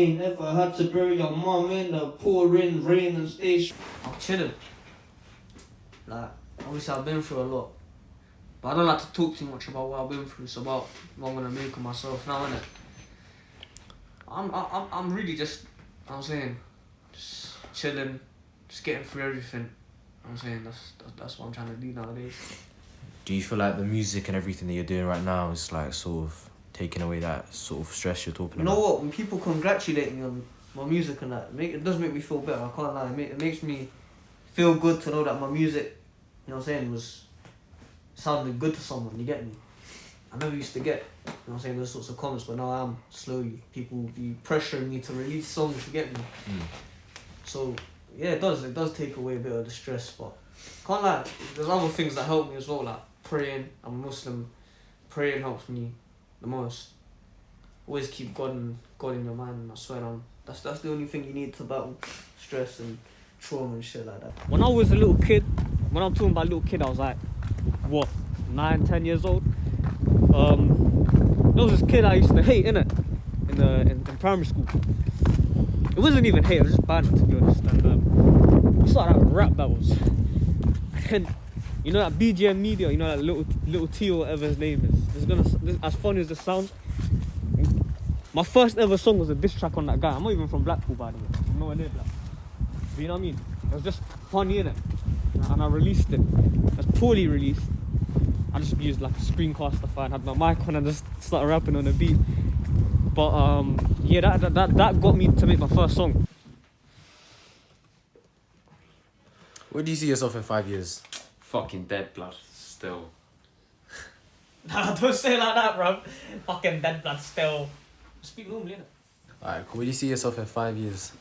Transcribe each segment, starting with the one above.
ain't ever had to bury your mum in the pouring rain and stay. I'm chilling. Like, obviously I've been through a lot. But I don't like to talk too much about what I've been through. It's about what I'm gonna make of myself now, innit? I'm really just, I'm saying, just chilling, just getting through everything. I'm saying that's what I'm trying to do nowadays. Do you feel like the music and everything that you're doing right now is like sort of taking away that sort of stress you're talking about? You know what? When people congratulate me on my music and that, it does make me feel better. I can't lie. It makes me feel good to know that my music, you know what I'm saying, was sounding good to someone. You get me? I never used to get, you know what I'm saying, those sorts of comments, but now I am slowly. People be pressuring me to release songs. You get me? So yeah, it does take away a bit of the stress, but can't lie. There's other things that help me as well, like praying. I'm a Muslim. Praying helps me the most. Always keep God in your mind, and I swear that's the only thing you need to battle stress and trauma and shit like that. When I was a little kid, when I'm talking about little kid, I was like, what, 9, 10 years old? There was this kid I used to hate, innit? In primary school. It wasn't even hate, it was just banter, to be honest. And we started out rap battles. And you know that BGM Media, you know that little T or whatever his name is. As funny as it sounds, my first ever song was a diss track on that guy. I'm not even from Blackpool, by the way. I'm nowhere near Blackpool. But you know what I mean? It was just funny, innit? And I released it. It was poorly released. I just used like a screencaster file, had my mic on and just started rapping on a beat. But yeah, that got me to make my first song. Where do you see yourself in 5 years? Fucking dead blood, still. Nah, don't say it like that, bro. Fucking dead blood still. Speak normally, innit? Alright, cool. Where do you see yourself in 5 years?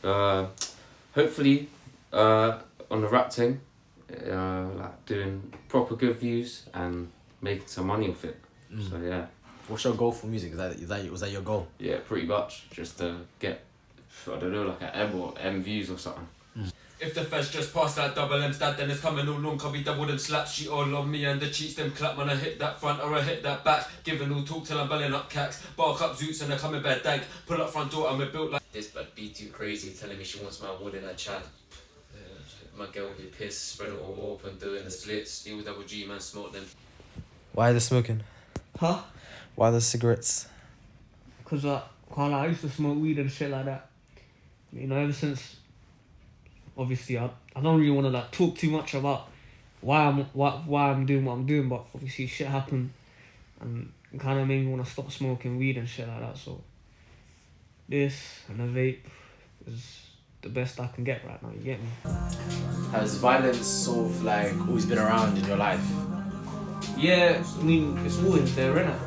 Hopefully, on the rap thing, like doing proper good views and making some money off it. So yeah. What's your goal for music? Was that your goal? Yeah, pretty much. Just to get, I don't know, like an M or M views or something. If the feds just pass that double M stat, then it's coming all long. Can be double them slaps, she all on me and the cheats them clap. Man, I hit that front or I hit that back. Giving all talk till I'm belling up cacks. Bark up zoots and I come in bed dank. Pull up front door and we're built like this, but be too crazy, telling me she wants my wood in her chat. My girl will be pissed, spread it all open, doing the splits. Steal double G, man, smoke them. Why the smoking? Huh? Why the cigarettes? Because I used to smoke weed and shit like that. You know, ever since, obviously, I don't really want to like talk too much about why I'm doing what I'm doing, but obviously shit happened and it kind of made me want to stop smoking weed and shit like that. So this and a vape is the best I can get right now. You get me? Has violence sort of like always been around in your life? Yeah, I mean, it's always there, innit?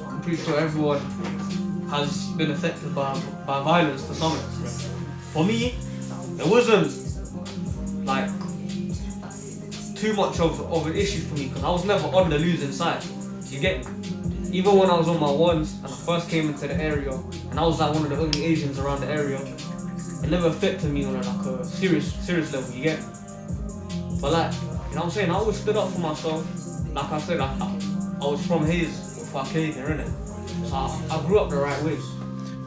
I'm pretty sure everyone has been affected by violence to some extent. For me, it wasn't like too much of an issue for me because I was never on the losing side. You get me? Even when I was on my ones and I first came into the area and I was like one of the only Asians around the area, it never affected me on like a serious level. You get me? But like, you know what I'm saying? I always stood up for myself. Like I said, I was from Hayes before I came here, innit? So I grew up the right way.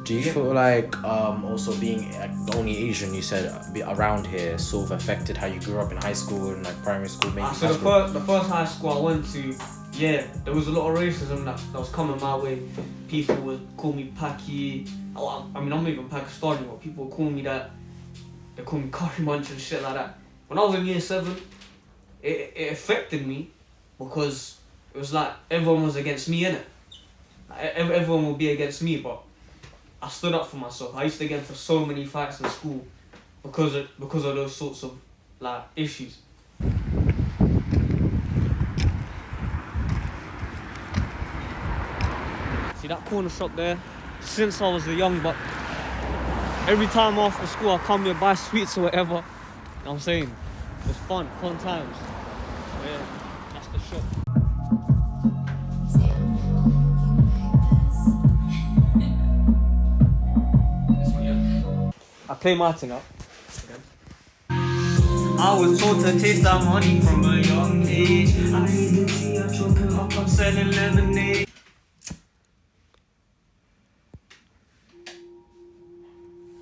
Do you feel like also being the only Asian you said around here sort of affected how you grew up in high school and like primary school? So the first high school I went to, yeah, there was a lot of racism that was coming my way. People would call me Paki. I mean, I'm not even Pakistani, but people would call me that. They call me curry munch and shit like that. When I was in year 7, it affected me because it was like everyone was against me, innit? Everyone would be against me, but I stood up for myself. I used to get into so many fights in school because of those sorts of like issues. See that corner shop there? Since I was a young buck, every time after school I come here buy sweets or whatever. You know what I'm saying? It's fun times. So yeah, that's the shop. I play my thing up. I was told to taste that money from a young age. I even see a choking up, I'm selling lemonade.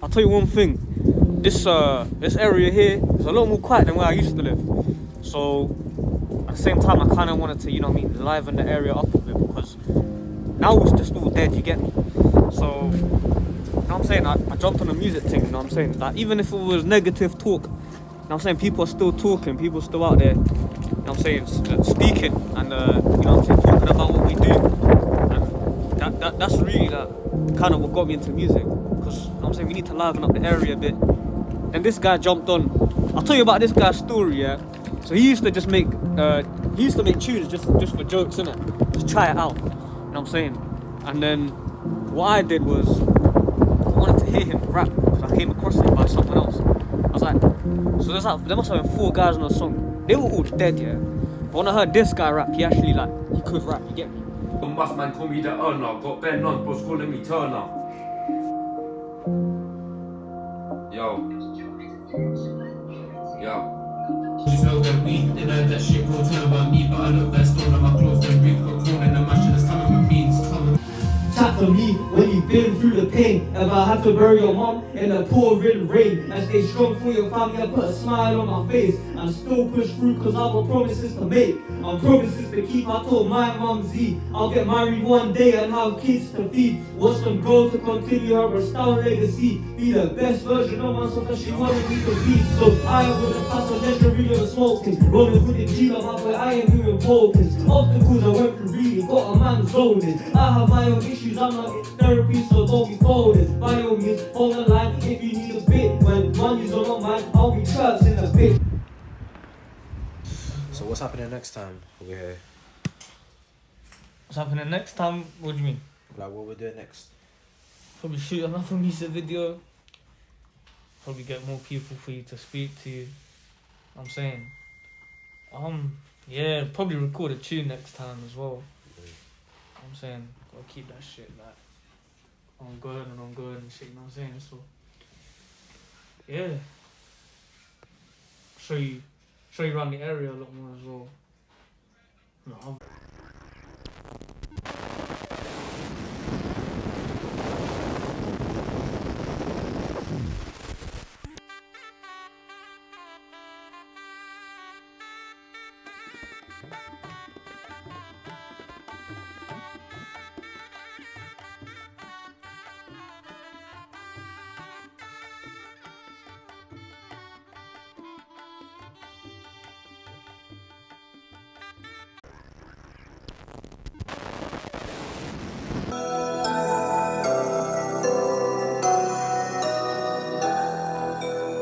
I'll tell you one thing. This area here is a lot more quiet than where I used to live. So at the same time, I kind of wanted to, you know what I mean, liven the area up a bit, because now it's just all dead, you get me? So, you know what I'm saying? I jumped on the music thing, you know what I'm saying? Like, even if it was negative talk, you know what I'm saying? People are still talking, people are still out there, you know what I'm saying? Speaking and, you know what I'm saying? Talking about what we do. And that's really kind of what got me into music. Because, you know what I'm saying? We need to liven up the area a bit. And this guy jumped on. I'll tell you about this guy's story, yeah? So he used to just make, tunes just for jokes, innit? Just try it out, you know what I'm saying? And then what I did was, I wanted to hear him rap, because I came across him by someone else. I was like, so there must have been 4 guys on a song. They were all dead, yeah? But when I heard this guy rap, he actually, he could rap, you get me? Must man call me the earner. Got bare nuns, bros calling me Turner. Yo. Just know that they know that shit will tell about me, but I look like stone on my clothes, then big got corn and the masher that's coming with beans. Chat to me when you've been through the pain. Ever had to bury your mom in the pouring rain and stay strong for your family? I put a smile on my face and still push through, cause I've got promises to make and promises to keep. I told my mum Z I'll get married one day and have kids to feed. Watch them grow to continue her star legacy. Be the best version of myself that she wanted me to be. So I am with the past, a legendary of the smoking. Rolling with the G of my boy, I am doing focus. Obstacles I went through really got a man zoning. I have my own issues, I'm not in therapy, so don't be folded. By all means, hold the line if you need a bit. When money's on my mind, I'll be trapped in a bit. So what's happening next time over here? What's happening next time? What do you mean? Like what we're doing next? Probably shoot another music video. Probably get more people for you to speak to. You know what I'm saying? Yeah, probably record a tune next time as well. You know what I'm saying? Gotta keep that shit ongoing and shit, you know what I'm saying? So yeah. Show you around the area a lot more as well. No,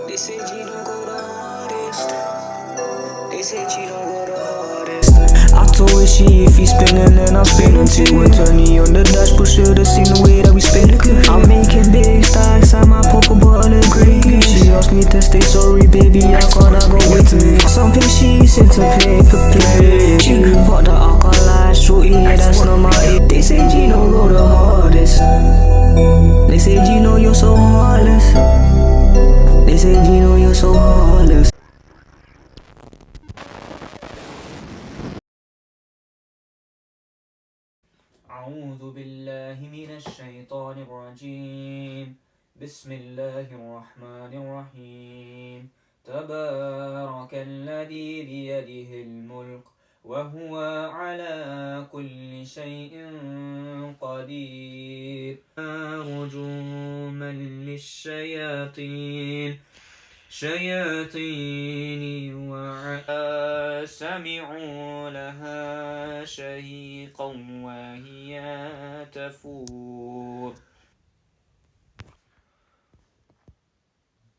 They say G don't go the hardest. They say G don't go the hardest. I told her she if he's spinning, then I'm spinning too. 120 on the dash, but should've seen the way that we spin it. I'm making big stacks, I might pop a bottle of green. She asked me to stay, sorry baby, I can't go with me. Some she's into paper play. She bought the alcohol, shorty, yeah, that's not my it. They say G don't go the hardest. They say Gino, you're so heartless. They say Gino, you're so heartless. أعوذ بالله من الشيطان الرجيم بسم الله الرحمن الرحيم تبارك الذي بيده الملك وهو على كل شيء قدير رجوما للشياطين شياطين سمعوا لها شهيقا وهي تفور.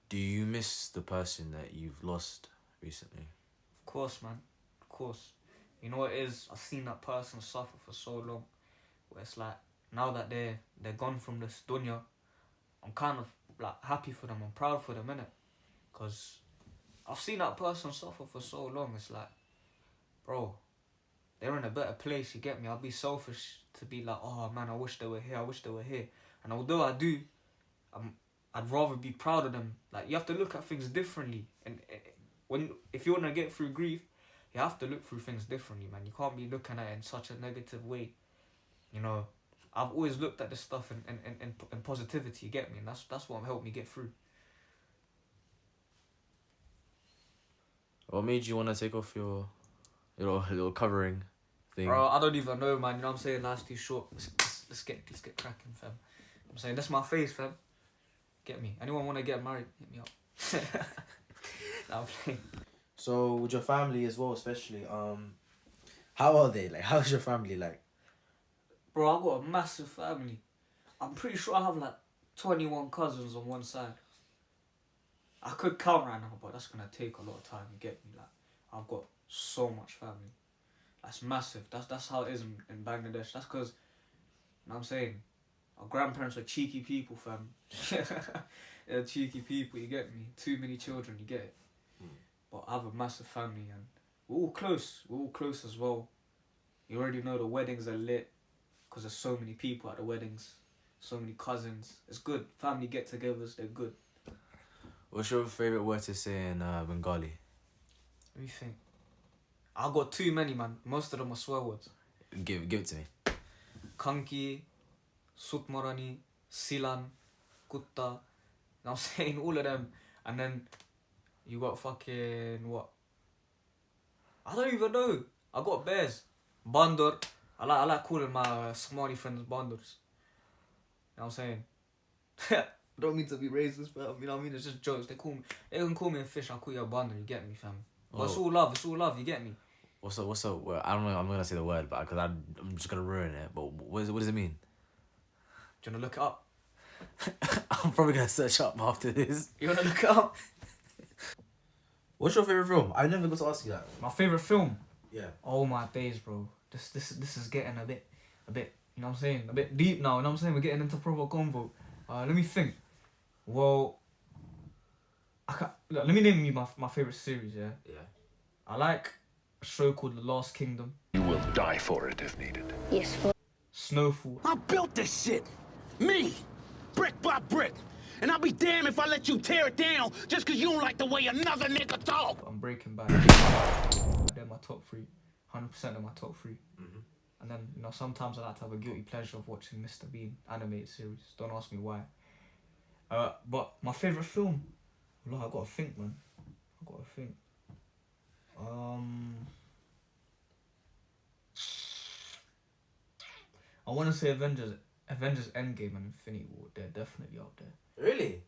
Do you miss the person that you've lost recently? of course, man. Of course. You know what it is? I've seen that person suffer for so long. Where it's like, now that they're gone from this dunya, I'm kind of like happy for them. I'm proud for them, innit? Because I've seen that person suffer for so long. It's like, bro, they're in a better place, you get me? I'll be selfish to be like, oh man, I wish they were here, I wish they were here. And although I do, I'd rather be proud of them. Like, you have to look at things differently. And if you want to get through grief, you have to look through things differently, man. You can't be looking at it in such a negative way. You know, I've always looked at this stuff in positivity, you get me? And that's what helped me get through. What made you want to take off your little covering thing? Bro, I don't even know, man. You know what I'm saying? Life's too short. Let's get cracking, fam. I'm saying that's my face, fam. Get me. Anyone want to get married? Hit me up. Nah, I'm playing. So with your family as well, especially, how are they? Like, how's your family like? Bro, I got a massive family. I'm pretty sure I have like 21 cousins on one side. I could count right now, but that's gonna take a lot of time. You get me? Like, I've got so much family. That's massive. That's how it is in Bangladesh. That's because, you know what I'm saying? Our grandparents were cheeky people, fam. They're cheeky people, you get me? Too many children, you get it? But I have a massive family and we're all close. We're all close as well. You already know the weddings are lit because there's so many people at the weddings. So many cousins. It's good. Family get-togethers, they're good. What's your favorite word to say in Bengali? Let me think. I got too many, man. Most of them are swear words. Give it to me. Kanki, Sutmarani, Silan, Kutta. I'm saying all of them. And then you got fucking what? I don't even know. I got bears. Bandor. I like calling my Somali friends bandors. You know what I'm saying? I don't mean to be racist, but you know what I mean? It's just jokes. They can call me a fish, I'll call you a bandor, you get me, fam. But it's all love, you get me? What's up? Well, I don't know. I'm not gonna say the word, but because I'm just gonna ruin it. But what does it mean? Do you wanna look it up? I'm probably gonna search up after this. You wanna look it up? What's your favorite film? I never got to ask you that. My favourite film? Yeah. Oh my days, bro. This is getting a bit, you know what I'm saying? A bit deep now, you know what I'm saying? We're getting into proper convo. Let me think. Well, let me name you my favourite series, yeah? Yeah. I like a show called The Last Kingdom. You will die for it if needed. Yes, for Snowfall. I built this shit. Me. Brick by brick. And I'll be damned if I let you tear it down just because you don't like the way another nigga talk. I'm Breaking Bad. They're my top 3. 100% of my top 3. Mm-hmm. And then, you know, sometimes I like to have a guilty pleasure of watching Mr. Bean animated series. Don't ask me why. But my favourite film? Look, I gotta think, man. I want to say Avengers Endgame and Infinity War. They're definitely up there. Really?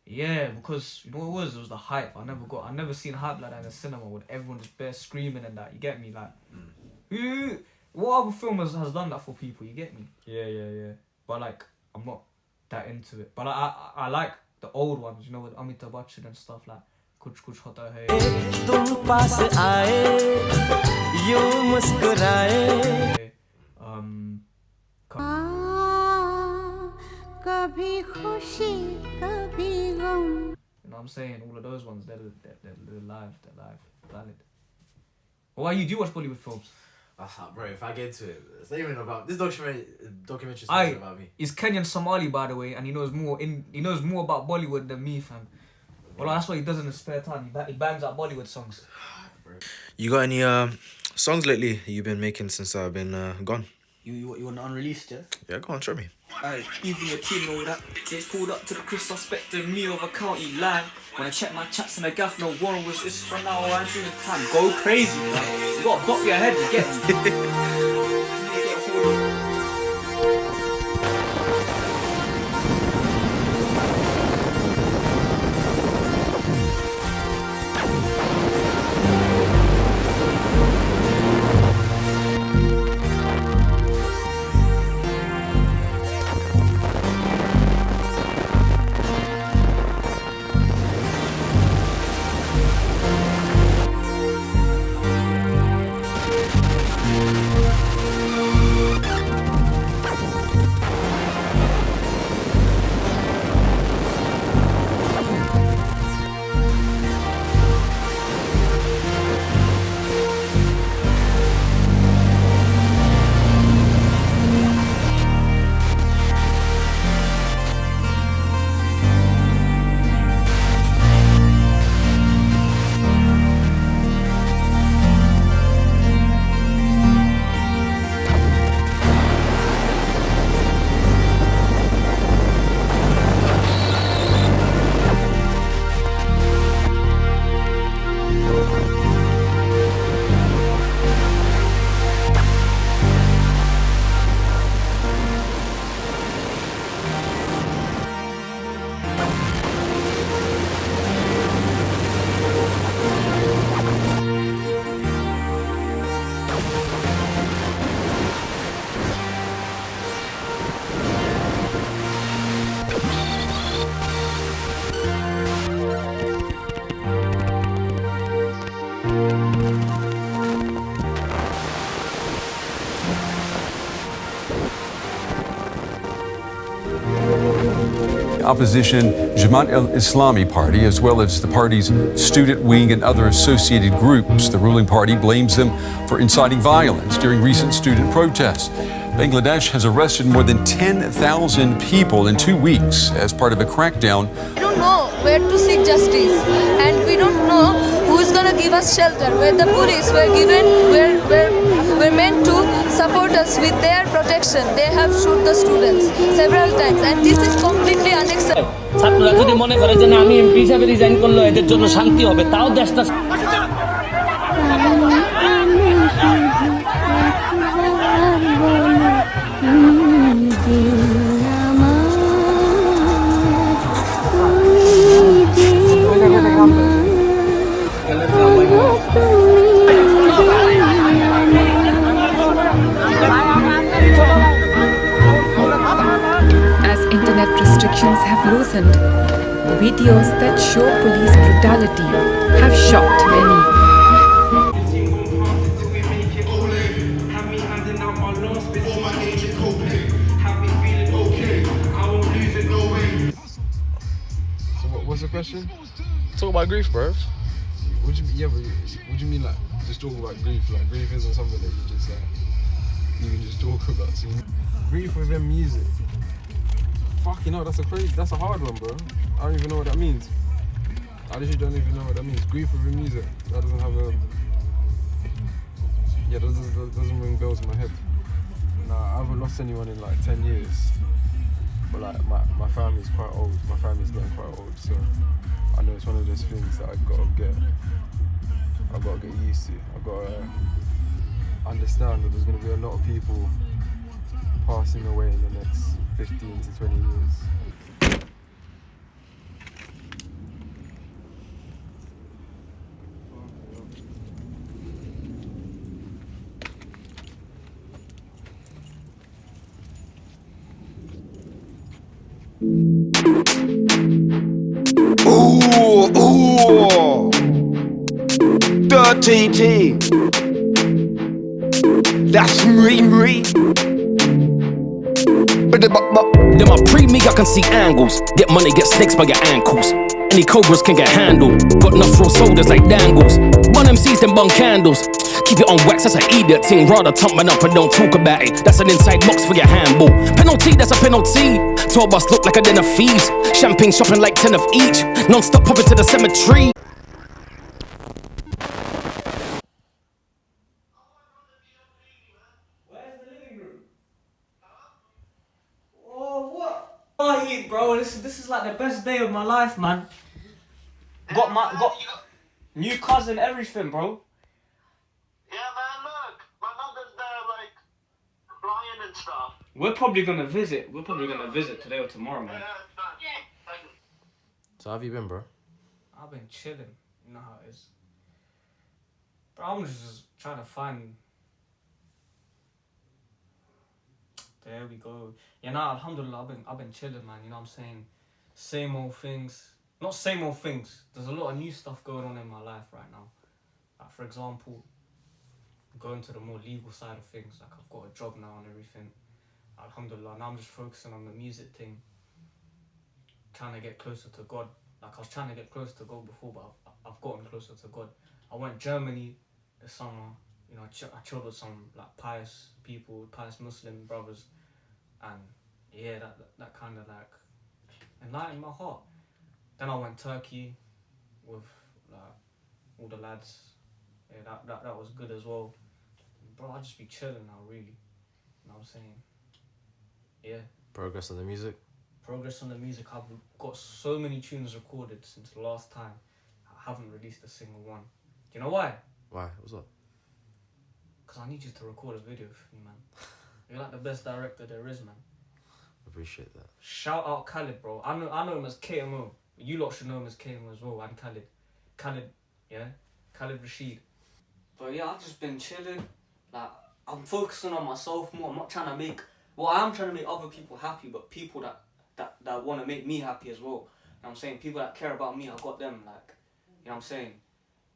Yeah, because you know what it was? It was the hype. I never seen hype like that in the cinema with everyone just bare screaming and that. You get me? Like, what other film has done that for people? You get me? Yeah. But like, I'm not that into it. But I like the old ones. You know, with Amitabh Bachchan and stuff like Kuch Kuch Hota Hai. तुम पास आए यूं मुस्कुराए कभी खुशी कभी गम. You know what I'm saying? All of those ones, they're live, valid. Why you do watch Bollywood films? Bro, if I get into it, it's not even about this documentary about me. He's Kenyan Somali, by the way, and he knows more about Bollywood than me, fam. Well, that's what he does in his spare time. He bangs out Bollywood songs. You got any songs lately you've been making since I've been gone? You want unreleased, yeah? Yeah, go on, show me. Aye, even a team know that. They pulled up to the Chris suspecting me over county line. When I check my chats in the gaff, no one was this for now. I'm doing time. Go crazy, man. You gotta bop your head, you get me? Thank you. opposition Jamaat al-Islami party, as well as the party's student wing and other associated groups. The ruling party blames them for inciting violence during recent student protests. Bangladesh has arrested more than 10,000 people in 2 weeks as part of a crackdown. We don't know where to seek justice, and we don't know who's gonna give us shelter. Where the police were given, we're meant to support us with their protection. They have shoot the students several times, and this is completely unacceptable. ছাত্ররা যদি মনে করে যে না আমি MP হিসাবে resign করলে এদের জন্য শান্তি হবে, তাও দেশটা As internet restrictions have loosened, videos that show police brutality have shocked many. What's the question? Talk about grief, bro. What do you yeah, but what do you mean like just talk about grief? Like grief isn't something that you can just talk about. So, grief within music. Fucking hell, that's a hard one, bro. I don't even know what that means. I literally don't even know what that means. Grief within music. That doesn't have a that doesn't ring bells in my head. Nah, I haven't lost anyone in like 10 years. But like my family's quite old. My family's getting quite old, so I know it's one of those things that I've got to get used to. I've got to understand that there's going to be a lot of people passing away in the next 15 to 20 years. Ooh, Dirty T. That's me. Then my pre-me, I can see angles. Get money, get snakes by your ankles. Any cobras can get handled. Got enough raw soldiers like dangles. Bun MCs, then bun candles. Keep it on wax, that's an idiot thing. Rather tump man up and don't talk about it. That's an inside box for your handball. Penalty, that's a penalty. 12 bus look like a den of thieves. Champagne shopping like 10 of each. Non-stop popping to the cemetery. Bro, this is like the best day of my life, man. Got new cousin, everything, bro. Yeah, man, look. My mother's there, like, flying and stuff. We're probably gonna visit. Today or tomorrow, man. So how have you been, bro? I've been chilling. You know how it is. Bro, I'm just trying to find. There we go. Yeah, nah, alhamdulillah, I've been chilling, man. You know what I'm saying? Same old things. Not same old things. There's a lot of new stuff going on in my life right now. Like, for example, going to the more legal side of things. Like, I've got a job now and everything. Alhamdulillah, now I'm just focusing on the music thing. Trying to get closer to God. Like, I was trying to get closer to God before, but I've gotten closer to God. I went Germany this summer. You know, I chilled with some, like, pious people, pious Muslim brothers. And yeah, that kind of like enlightened my heart. Then I went Turkey with like all the lads. Yeah, that was good as well. Bro, I just be chilling now, really. You know what I'm saying? Yeah. Progress on the music? Progress on the music. I've got so many tunes recorded since the last time. I haven't released a single one. Do you know why? Why? What's up? Because I need you to record a video for me, man. You're like the best director there is, man. Appreciate that. Shout out Khalid, bro. I know him as KMO. You lot should know him as KMO as well. And Khalid, yeah? Khalid Rashid. But yeah, I've just been chilling. Like, I'm focusing on myself more. I'm not trying to make... Well, I am trying to make other people happy, but people that want to make me happy as well. You know what I'm saying? People that care about me, I got them, like... You know what I'm saying?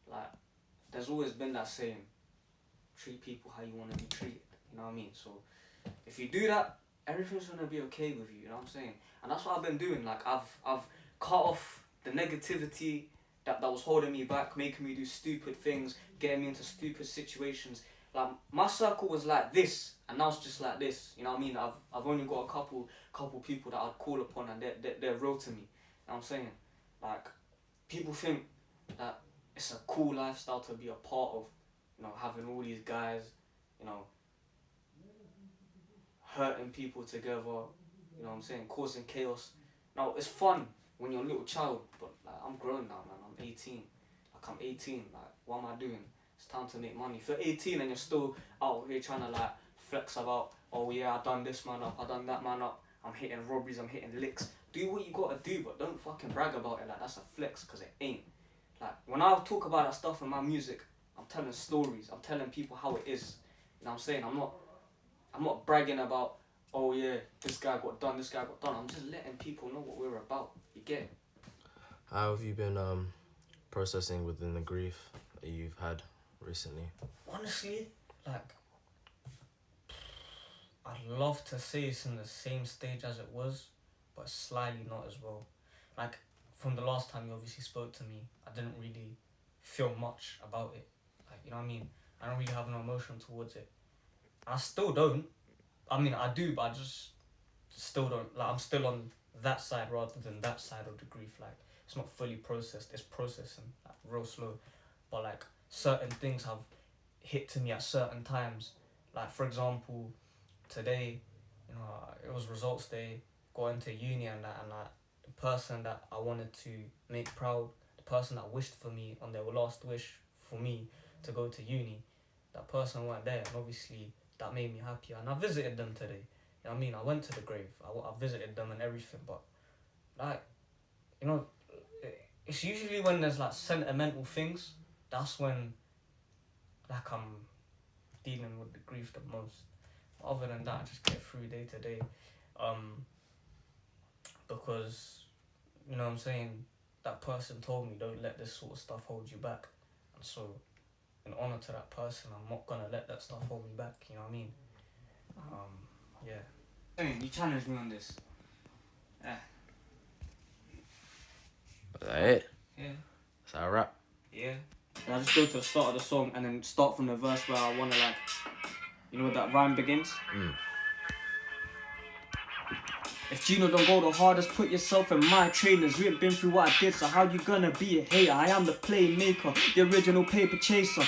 Like, there's always been that saying, treat people how you want to be treated. You know what I mean? So, if you do that, everything's gonna be okay with you. You know what I'm saying? And that's what I've been doing. Like I've cut off the negativity that was holding me back, making me do stupid things, getting me into stupid situations. Like my circle was like this, and now it's just like this. You know what I mean? I've only got a couple people that I'd call upon, and they're real to me. You know what I'm saying? Like people think that it's a cool lifestyle to be a part of. You know, having all these guys, you know, hurting people together. You know what I'm saying? Causing chaos. Now it's fun when you're a little child, but like I'm grown now, man. I'm 18. Like I'm 18. Like what am I doing? It's time to make money. If you're 18 and you're still out here trying to like flex about, oh yeah, I done this man up, I done that man up, I'm hitting robberies, I'm hitting licks. Do what you gotta do, but don't fucking brag about it like that's a flex, because it ain't. Like when I talk about that stuff in my music, I'm telling stories, I'm telling people how it is. You know what I'm saying? I'm not bragging about, oh yeah, this guy got done, this guy got done. I'm just letting people know what we're about. You get it? How have you been processing within the grief that you've had recently? Honestly, like, I'd love to say it's in the same stage as it was, but slightly not as well. Like, from the last time you obviously spoke to me, I didn't really feel much about it. Like, you know what I mean? I don't really have no emotion towards it. I still don't. I mean, I do, but I just still don't. Like, I'm still on that side rather than that side of the grief. Like, it's not fully processed. It's processing, like, real slow. But, like, certain things have hit to me at certain times. Like, for example, today, you know, it was results day, going to uni and that, and like, the person that I wanted to make proud, the person that wished for me on their last wish for me to go to uni, that person weren't there, and obviously that made me happier. And I visited them today. You know what I mean? I went to the grave. I visited them and everything, but like, you know, it's usually when there's like sentimental things, that's when like I'm dealing with the grief the most. But other than that, I just get through day to day. Because, you know what I'm saying, that person told me don't let this sort of stuff hold you back. And so, in honour to that person, I'm not gonna let that stuff hold me back, you know what I mean? Yeah. You challenged me on this. Yeah. Is that it? Yeah. Is that a wrap? Yeah. And I just go to the start of the song and then start from the verse where I wanna, like, you know where that rhyme begins? If Gino don't go the hardest, put yourself in my trainers. We ain't been through what I did, so how you gonna be a hater? I am the playmaker, the original paper chaser.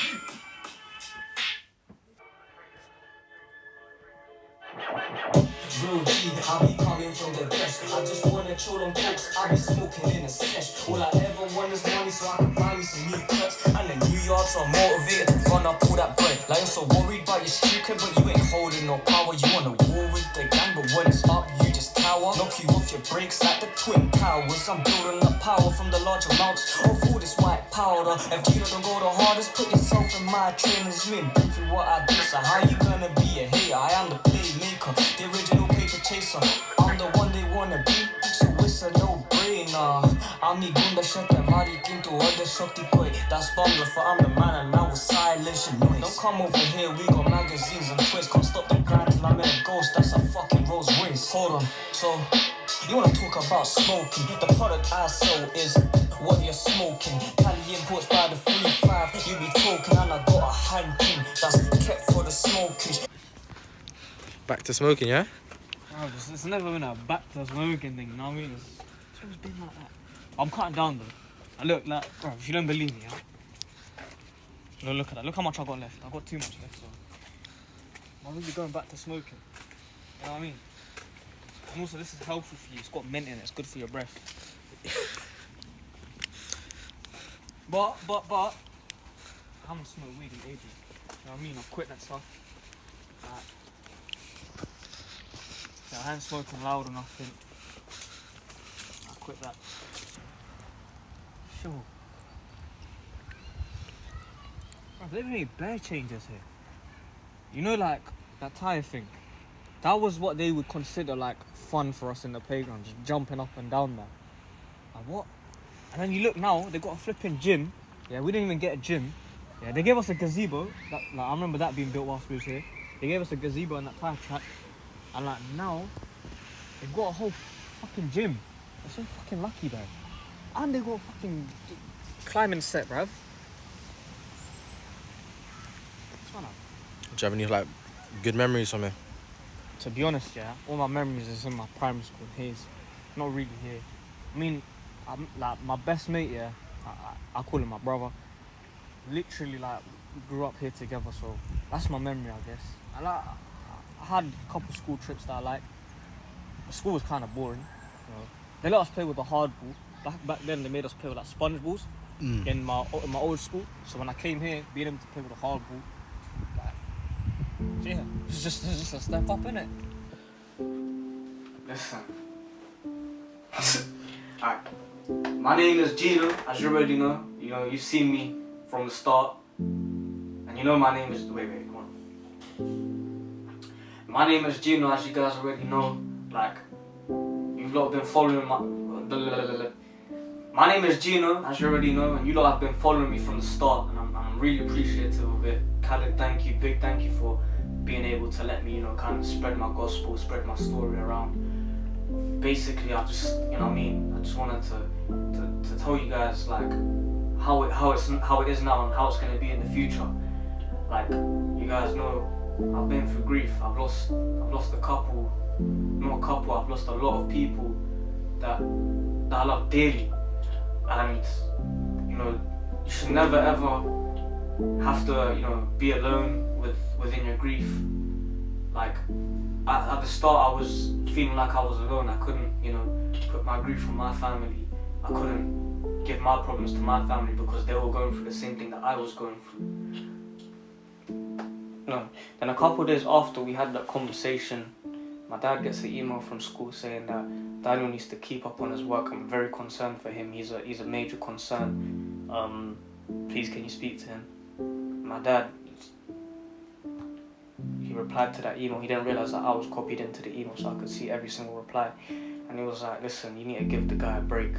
Real G, I be coming from the best. I just wanna chill on cokes, I be smoking in a sesh. All I ever want is money so I can buy me some new cuts. And the New Yorks are motivated to run up all that bread. Like you're so worried about your secret, but you ain't holding no power. You wanna war with the gang, but when it's up, you just tower. Knock you off your brakes like the Twin Towers. I'm building up power from the large amounts of all this white powder. If Gino don't go the hardest, put yourself in my trainers. You ain't been through what I did, so how you gonna be a hater? I am the playmaker, the original paper chaser. I'm the one they wanna be, so it's a no-brainer. Ami gunda shakya mari kintu ode shakti koi. That's Bangla for I'm the man and I will silence your noise. Don't come over here, we got magazines and twists. Can't stop the grind till I'm in a ghost, that's a fucking Rolls Royce. Hold on, so you wanna talk about smoking? The product I sell is what you're smoking. Cali imports by the 3-5. You be talking and I got a hand-in that's kept for the smoking. Back to smoking, yeah? Oh, it's never been a back to smoking thing, you know what I mean? It's always been like that. I'm cutting down though. I look like, bro, if you don't believe me, yeah? Look at that. Look how much I got left. I got too much left, so I'm really going back to smoking. You know what I mean? And also, this is healthy for you. It's got mint in it. It's good for your breath. But I haven't smoked weed in ages. You know what I mean? I've quit that stuff. I ain't smoking loud or nothing. I quit that. Sure. Bro, they've made bare changes here. You know, like that tire thing. That was what they would consider like fun for us in the playground, just jumping up and down there. Like what? And then you look now, they got a flipping gym. Yeah, we didn't even get a gym. Yeah, they gave us a gazebo. I remember that being built whilst we was here. They gave us a gazebo on that tire track. And like now, they've got a whole fucking gym. They're so fucking lucky, bro. And they got a fucking climbing set, bruv. Do you have any like good memories from it? To be honest, yeah, all my memories is in my primary school. Here's not really here. I mean, I'm, like my best mate, yeah, I call him my brother. Literally, like, we grew up here together, so that's my memory, I guess. And like, I had a couple school trips that I liked. The school was kind of boring. You know, they let us play with the hard ball. Back then, they made us play with like sponge balls in my old school. So when I came here, being able to play with a hard ball, like, yeah, it's just a step up, innit? Listen. Alright. My name is Gino, as you already know. You know, you've seen me from the start. And you know my name is... Wait, come on. My name is Gino, as you guys already know. Like, you've lot been following my... My name is Gino, as you already know, and you lot have been following me from the start, and I'm really appreciative of it. Khaled, thank you, big thank you for being able to let me, you know, kind of spread my gospel, spread my story around. Basically, I just, you know what I mean, I just wanted to tell you guys, like, how it is now and how it's gonna be in the future. Like, you guys know, I've been through grief. I've lost a couple, not a couple, I've lost a lot of people that I love dearly. And, you know, you should never ever have to, you know, be alone within your grief. Like, at the start I was feeling like I was alone. I couldn't, you know, put my grief on my family. I couldn't give my problems to my family because they were going through the same thing that I was going through. No, then a couple of days after we had that conversation, my dad gets an email from school saying that Daniel needs to keep up on his work. I'm very concerned for him. He's a major concern. Please, can you speak to him? My dad, he replied to that email. He didn't realize that I was copied into the email, so I could see every single reply. And he was like, listen, you need to give the guy a break.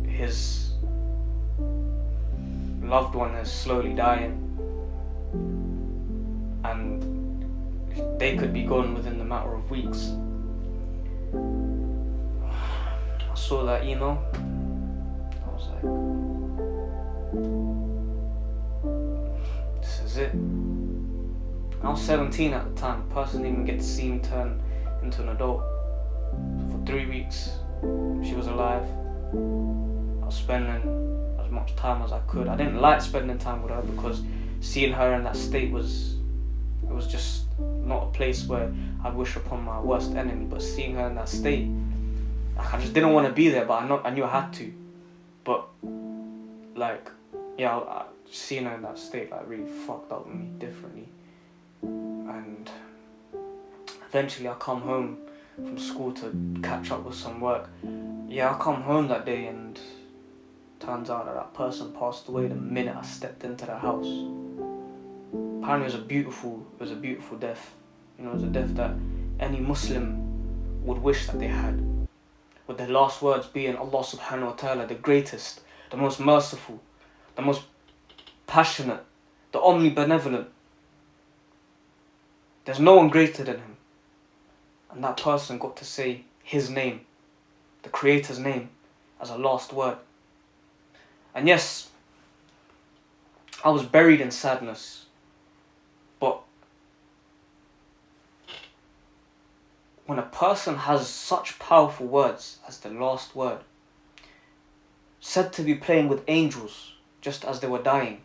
His loved one is slowly dying, and they could be gone within the matter of weeks. I saw that email. I was like, this is it. I was 17 at the time. The person didn't even get to see me turn into an adult. For 3 weeks, she was alive. I was spending as much time as I could. I didn't like spending time with her because seeing her in that state was just not a place where I'd wish upon my worst enemy. But seeing her in that state, like, I just didn't want to be there, but I knew I had to. But like, yeah, seeing her in that state like really fucked up with me differently. And eventually I come home from school to catch up with some work. Yeah, I come home that day and turns out that person passed away the minute I stepped into the house. Apparently it was a beautiful death. You know, it was a death that any Muslim would wish that they had. With their last words being Allah subhanahu wa ta'ala, the greatest, the most merciful, the most passionate, the omnibenevolent. There's no one greater than him. And that person got to say his name, the Creator's name, as a last word. And yes, I was buried in sadness, but when a person has such powerful words as the last word, said to be playing with angels just as they were dying,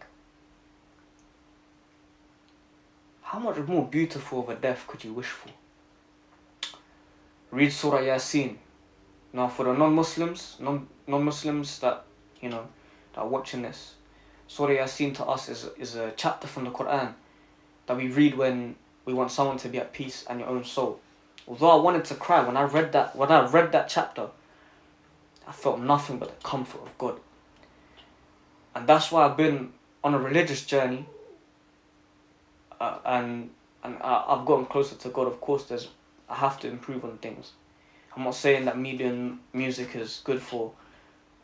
how much more beautiful of a death could you wish for? Read Surah Yasin. Now for the non-Muslims that, you know, that are watching this, Surah Yasin to us is a chapter from the Quran that we read when we want someone to be at peace and your own soul. Although I wanted to cry when I read that chapter, I felt nothing but the comfort of God. And that's why I've been on a religious journey, and I've gotten closer to God. Of course, I have to improve on things. I'm not saying that me doing music is good for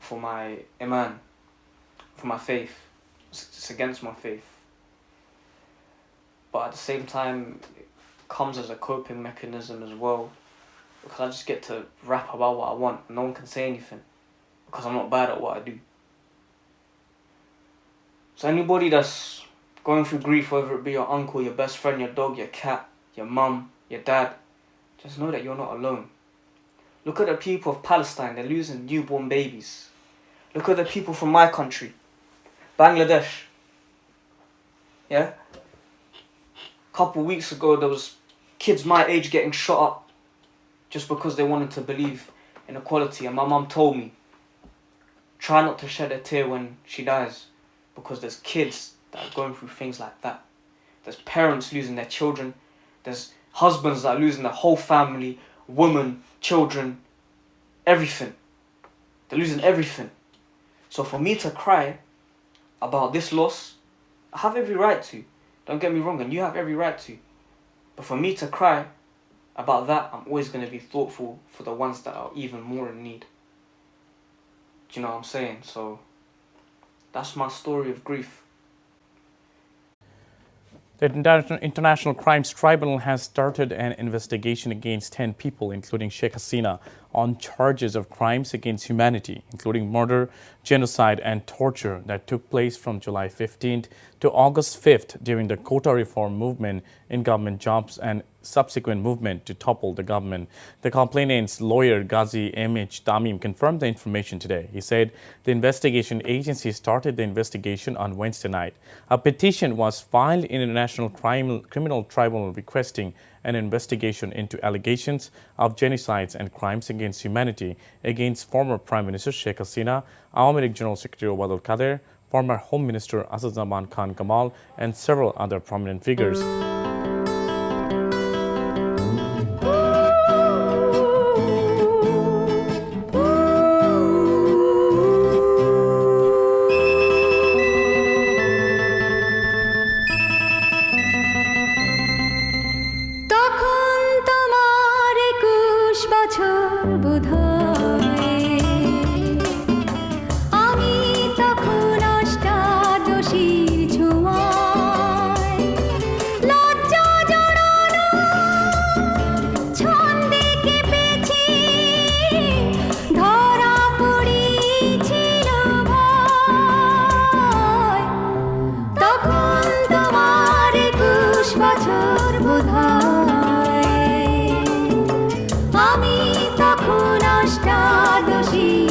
my iman, for my faith. It's against my faith. But at the same time, comes as a coping mechanism as well, because I just get to rap about what I want and no one can say anything because I'm not bad at what I do. So anybody that's going through grief, whether it be your uncle, your best friend, your dog, your cat, your mum, your dad, just know that you're not alone. Look at the people of Palestine, they're losing newborn babies. Look at the people from my country, Bangladesh. Yeah? A couple weeks ago, there was kids my age getting shot up just because they wanted to believe in equality. And my mum told me, try not to shed a tear when she dies, because there's kids that are going through things like that. There's parents losing their children. There's husbands that are losing their whole family, women, children, everything. They're losing everything. So for me to cry about this loss, I have every right to. Don't get me wrong, and you have every right to. But for me to cry about that, I'm always going to be thoughtful for the ones that are even more in need. Do you know what I'm saying? So that's my story of grief. The International Crimes Tribunal has started an investigation against 10 people, including Sheikh Hasina, on charges of crimes against humanity, including murder, genocide and torture that took place from July 15th to August 5th during the quota reform movement in government jobs and subsequent movement to topple the government. The complainant's lawyer, Ghazi M.H. Tamim, confirmed the information today. He said the investigation agency started the investigation on Wednesday night. A petition was filed in the National Criminal Tribunal requesting an investigation into allegations of genocides and crimes against humanity against former Prime Minister Sheikh Hasina, Awami League General Secretary Obaidul Qadir, former Home Minister Asaduzzaman Khan Kamal, and several other prominent figures. আমি তখন অষ্টাদশী